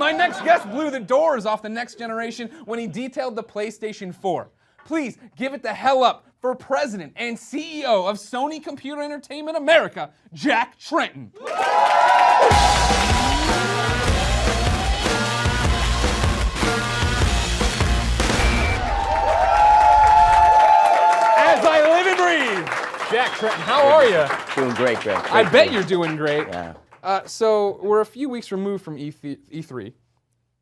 My next guest blew the doors off the next generation when he detailed the PlayStation 4. Please give it the hell up for President and CEO of Sony Computer Entertainment America, Jack Trettona. As I live and breathe, Jack Trettona, how are you? Doing great. I bet you're doing great. Yeah. So we're a few weeks removed from E3.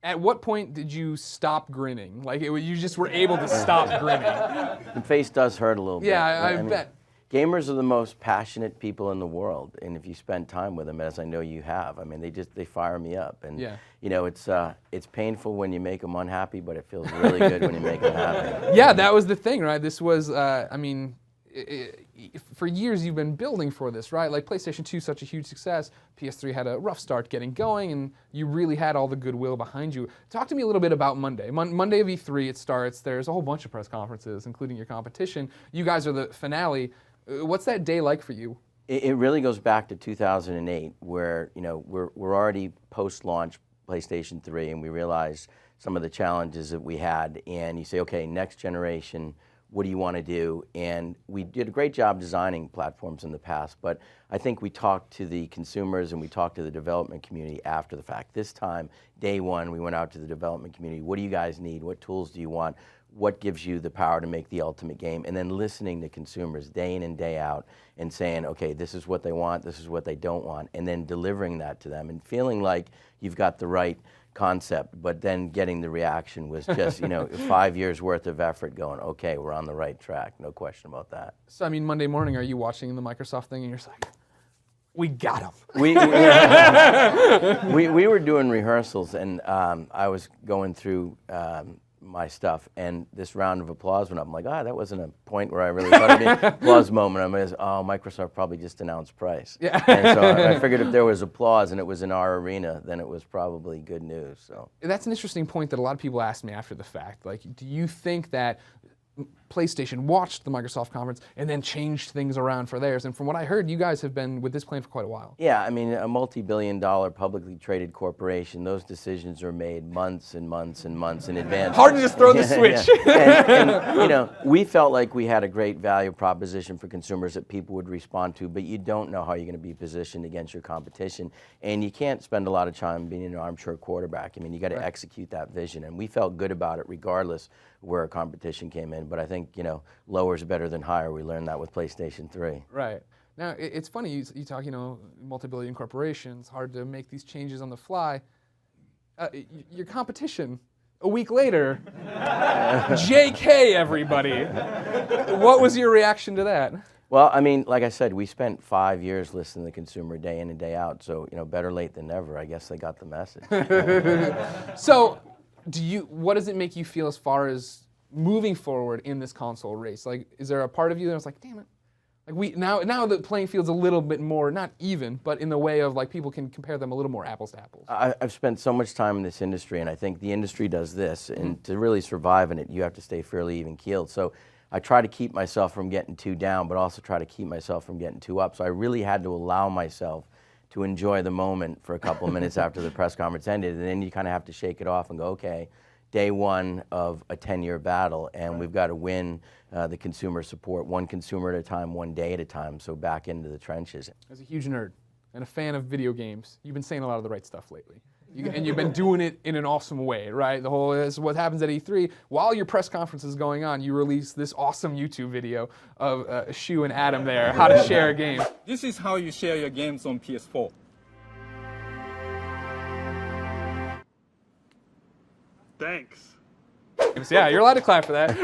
At what point did you stop grinning? Like you just were able to stop grinning? The face does hurt a little bit. Yeah, I bet. Gamers are the most passionate people in the world, and if you spend time with them, as I know you have, I mean, they fire me up, and yeah. You know, it's painful when you make them unhappy, but it feels really good when you make them happy. Yeah, that was the thing, right? This was, I mean. For years you've been building for this, right? Like PlayStation 2, such a huge success. PS3 had a rough start getting going, and you really had all the goodwill behind you. Talk to me a little bit about Monday. Monday of E3, it starts. There's a whole bunch of press conferences, including your competition. You guys are the finale. What's that day like for you? It really goes back to 2008, where we're already post-launch PlayStation 3, and we realized some of the challenges that we had. And you say, okay, next generation. What do you want to do? And we did a great job designing platforms in the past, but I think we talked to the consumers and we talked to the development community after the fact. This time, day one, we went out to the development community. What do you guys need? What tools do you want? What gives you the power to make the ultimate game? And then listening to consumers day in and day out and saying, okay, this is what they want, this is what they don't want, and then delivering that to them and feeling like you've got the right concept, but then getting the reaction was just, 5 years worth of effort going, okay, we're on the right track, no question about that. So, I mean, Monday morning, are you watching the Microsoft thing and you're just like, we got him? We were doing rehearsals, and I was going through my stuff, and this round of applause went up. I'm like, that wasn't a point where I really thought it'd be an applause moment. I'm like, Microsoft probably just announced price. Yeah. And so I figured if there was applause and it was in our arena, then it was probably good news. So that's an interesting point that a lot of people asked me after the fact. Like, do you think that PlayStation watched the Microsoft conference and then changed things around for theirs? And from what I heard, you guys have been with this plan for quite a while. Yeah, I mean, a multi-billion-dollar publicly traded corporation, those decisions are made months and months and months in advance. Hard to just throw the switch. And we felt like we had a great value proposition for consumers that people would respond to, but you don't know how you're going to be positioned against your competition, and you can't spend a lot of time being an armchair quarterback. I mean, you got to execute that vision, and we felt good about it regardless where our competition came in. But I think, lower is better than higher. We learned that with PlayStation 3. Right. Now, it's funny, you talk, multi-billion corporations, hard to make these changes on the fly. Your competition, a week later, JK, everybody. What was your reaction to that? Well, I mean, like I said, we spent 5 years listening to the consumer day in and day out. So, better late than never. I guess they got the message. So, what does it make you feel as far as moving forward in this console race? Like, is there a part of you that's like, damn it, like now the playing field's a little bit more, not even, but in the way of like people can compare them a little more apples to apples? I've spent so much time in this industry, and I think the industry does this, and to really survive in it, you have to stay fairly even-keeled. So I try to keep myself from getting too down, but also try to keep myself from getting too up. So I really had to allow myself to enjoy the moment for a couple of minutes after the press conference ended, and then you kind of have to shake it off and go, okay, day one of a 10-year battle, and we've got to win the consumer support, one consumer at a time, one day at a time, so back into the trenches. As a huge nerd and a fan of video games, you've been saying a lot of the right stuff lately. And you've been doing it in an awesome way, right? The whole is what happens at E3. While your press conference is going on, you release this awesome YouTube video of Shu and Adam there, how to share a game. This is how you share your games on PS4. Thanks. Yeah, you're allowed to clap for that.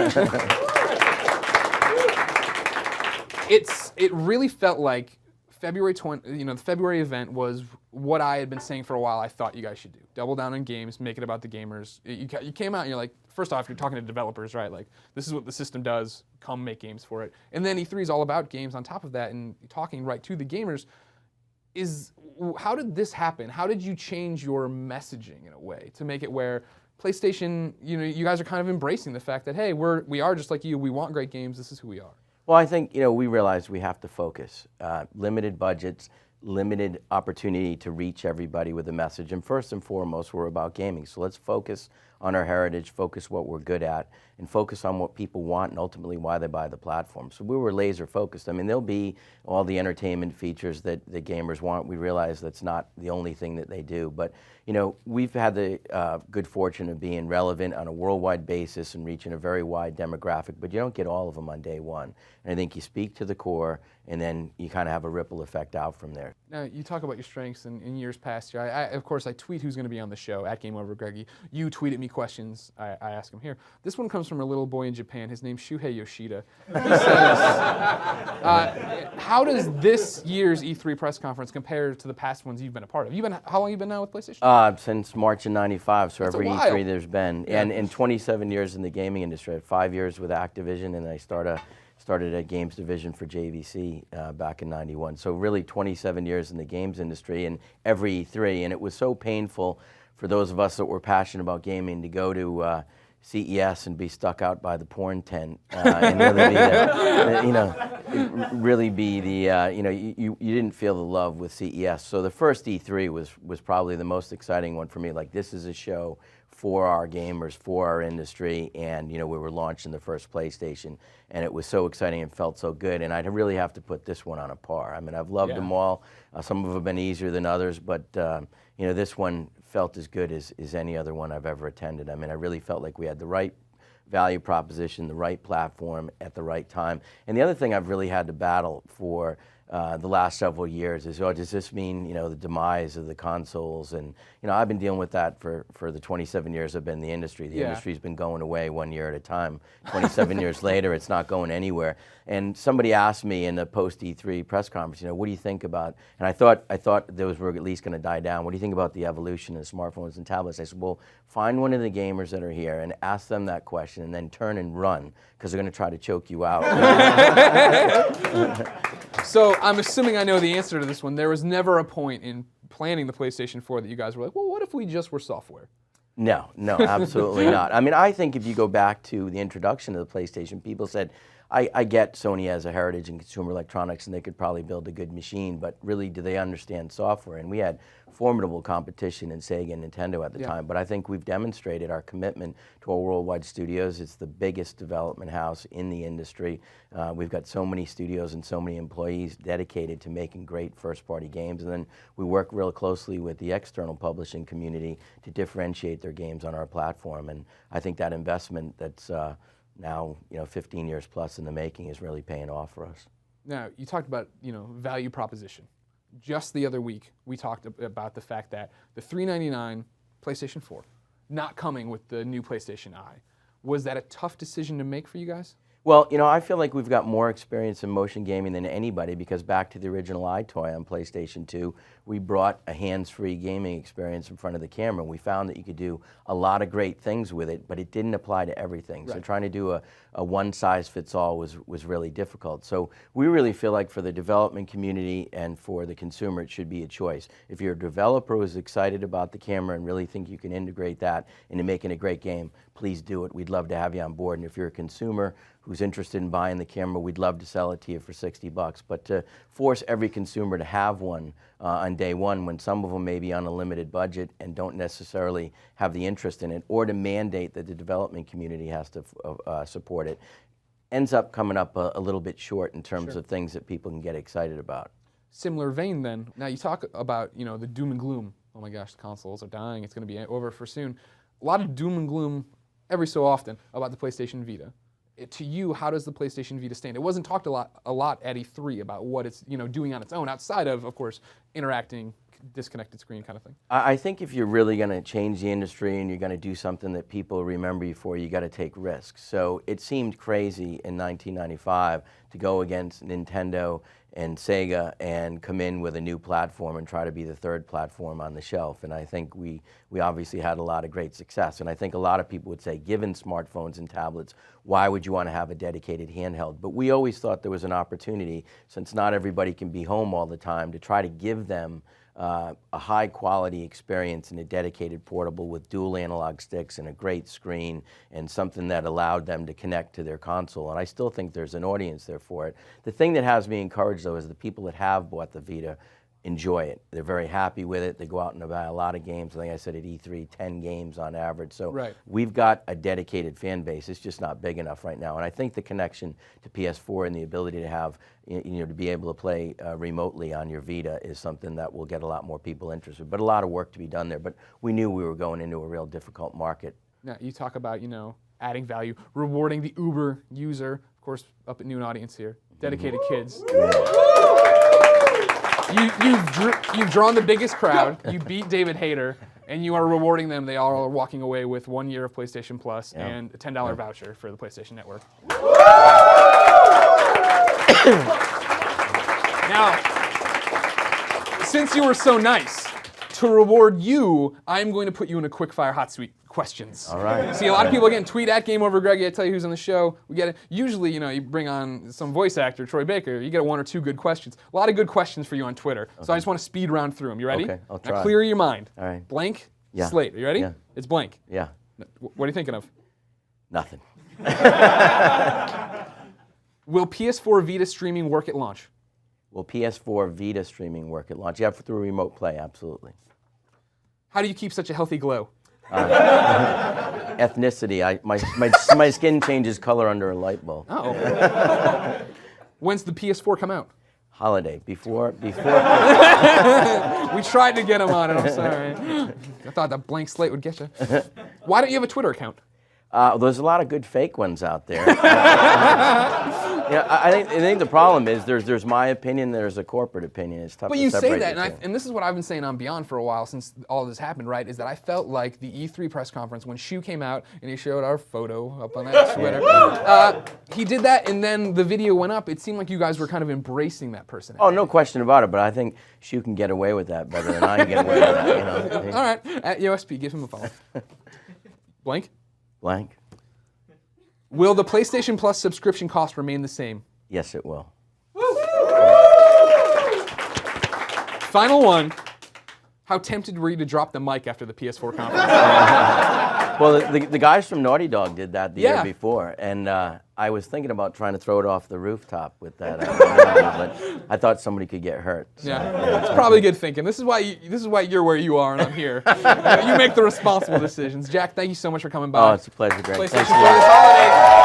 It really felt like February 20, the February event was what I had been saying for a while I thought you guys should do. Double down on games, make it about the gamers. You came out and you're like, first off, you're talking to developers, right? Like, this is what the system does, come make games for it. And then E3 is all about games on top of that and talking right to the gamers. How did this happen? How did you change your messaging in a way to make it where PlayStation, you guys are kind of embracing the fact that, hey, we are just like you, we want great games, this is who we are? Well, I think, we realized we have to focus. Limited budgets, limited opportunity to reach everybody with a message. And first and foremost, we're about gaming. So let's focus on our heritage, focus what we're good at, and focus on what people want and ultimately why they buy the platform. So we were laser focused. I mean, there'll be all the entertainment features that the gamers want. We realize that's not the only thing that they do. But, you know, we've had the good fortune of being relevant on a worldwide basis and reaching a very wide demographic, but you don't get all of them on day one. And I think you speak to the core, and then you kind of have a ripple effect out from there. Now, you talk about your strengths in years past here. Of course, I tweet who's going to be on the show, at Game Over Greggy. You tweet at me questions. I ask them here. This one comes from a little boy in Japan. His name's Shuhei Yoshida. He says, how does this year's E3 press conference compare to the past ones you've been a part of? How long have you been now with PlayStation? Since March of '95, so That's every a while. E3 there's been. Yeah. And in 27 years in the gaming industry. I had 5 years with Activision, and I started a games division for JVC back in '91. So really 27 years in the games industry and every E3. And it was so painful for those of us that were passionate about gaming to go to CES and be stuck out by the porn tent and really be the, you didn't feel the love with CES. So the first E3 was probably the most exciting one for me. Like, this is a show for our gamers, for our industry, and we were launching the first PlayStation, and it was so exciting and felt so good, and I'd really have to put this one on a par. I mean, I've loved them all. Some of them have been easier than others, but this one felt as good as any other one I've ever attended. I mean, I really felt like we had the right value proposition, the right platform at the right time. And the other thing I've really had to battle for the last several years is, does this mean, the demise of the consoles? And, I've been dealing with that for the 27 years I've been in the industry. The industry's been going away 1 year at a time. 27 years later, it's not going anywhere. And somebody asked me in the post-E3 press conference, what do you think about, and I thought those were at least going to die down. What do you think about the evolution of smartphones and tablets? I said, well, find one of the gamers that are here and ask them that question, and then turn and run, because they're going to try to choke you out. So I'm assuming I know the answer to this one. There was never a point in planning the PlayStation 4 that you guys were like, well, what if we just were software? No, absolutely not. I mean, I think if you go back to the introduction of the PlayStation, people said, I get Sony as a heritage in consumer electronics, and they could probably build a good machine, but really, do they understand software? And we had formidable competition in Sega and Nintendo at the time, but I think we've demonstrated our commitment to our worldwide studios. It's the biggest development house in the industry. We've got so many studios and so many employees dedicated to making great first-party games, and then we work real closely with the external publishing community to differentiate their games on our platform. And I think that investment that's now 15 years plus in the making is really paying off for us. Now, you talked about value proposition. Just the other week, we talked about the fact that the $399 PlayStation 4 not coming with the new PlayStation Eye. Was that a tough decision to make for you guys? Well, I feel like we've got more experience in motion gaming than anybody, because back to the original iToy on PlayStation 2, we brought a hands-free gaming experience in front of the camera. We found that you could do a lot of great things with it, but it didn't apply to everything. Right. So trying to do a one-size-fits-all was really difficult. So we really feel like for the development community and for the consumer, it should be a choice. If you're a developer who's excited about the camera and really think you can integrate that into making a great game, please do it. We'd love to have you on board. And if you're a consumer who's interested in buying the camera, we'd love to sell it to you for $60. But to force every consumer to have one on day one, when some of them may be on a limited budget and don't necessarily have the interest in it, or to mandate that the development community has to support it, ends up coming up a little bit short in terms of things that people can get excited about. Similar vein then, now you talk about the doom and gloom. Oh my gosh, the consoles are dying, it's going to be over for soon. A lot of doom and gloom every so often about the PlayStation Vita. To you, how does the PlayStation Vita stand? It wasn't talked a lot at E3 about what it's doing on its own, outside of course, interacting, disconnected screen kind of thing. I think if you're really going to change the industry and you're going to do something that people remember you for, you got to take risks. So it seemed crazy in 1995 to go against Nintendo and Sega and come in with a new platform and try to be the third platform on the shelf. And I think we obviously had a lot of great success. And I think a lot of people would say, given smartphones and tablets, why would you want to have a dedicated handheld? But we always thought there was an opportunity, since not everybody can be home all the time, to try to give them a high-quality experience in a dedicated portable with dual analog sticks and a great screen and something that allowed them to connect to their console. And I still think there's an audience there for it. The thing that has me encouraged, though, is the people that have bought the Vita enjoy it. They're very happy with it. They go out and buy a lot of games. I think I said at E3, 10 games on average. So we've got a dedicated fan base. It's just not big enough right now. And I think the connection to PS4 and the ability to have, to be able to play remotely on your Vita is something that will get a lot more people interested. But a lot of work to be done there. But we knew we were going into a real difficult market. Now, you talk about, adding value, rewarding the Uber user, of course, up at Noon Audience here, dedicated kids. You've drawn the biggest crowd. You beat David Hayter, and you are rewarding them. They all are walking away with 1 year of PlayStation Plus and a $10 voucher for the PlayStation Network. Now, since you were so nice, to reward you, I'm going to put you in a quick-fire hot suite questions. All right. See, a lot of people, again, tweet at GameOverGreg. I tell you who's on the show. We get it. Usually, you bring on some voice actor, Troy Baker. You get 1 or 2 good questions. A lot of good questions for you on Twitter. Okay. So I just want to speed round through them. You ready? Okay, I'll try. Now clear your mind. All right. Blank slate. Are you ready? Yeah. It's blank. Yeah. What are you thinking of? Nothing. Will PS4 Vita streaming work at launch? Will PS4 Vita streaming work at launch? Yeah, through remote play, absolutely. How do you keep such a healthy glow? Ethnicity. My skin changes color under a light bulb. Oh. When's the PS4 come out? Holiday. Before. We tried to get him on it, I'm sorry. I thought that blank slate would get you. Why don't you have a Twitter account? There's a lot of good fake ones out there. I think the problem is there's my opinion, there's a corporate opinion. It's tough to separate. But you say that, and this is what I've been saying on Beyond for a while since all of this happened, right? Is that I felt like the E3 press conference when Shu came out and he showed our photo up on that Twitter. He did that, and then the video went up. It seemed like you guys were kind of embracing that personality. Oh, no question about it. But I think Shu can get away with that better than I can get away with that. All right, at USP, give him a follow. Blank. Blank. Will the PlayStation Plus subscription cost remain the same? Yes, it will. Final one. How tempted were you to drop the mic after the PS4 conference? Well, the guys from Naughty Dog did that the year before, and I was thinking about trying to throw it off the rooftop with that, but I thought somebody could get hurt. So. Yeah, it's probably good thinking. This is why you're where you are and I'm here. You make the responsible decisions. Jack, thank you so much for coming by. Oh, it's a pleasure, Greg. PlayStation 4 this holiday.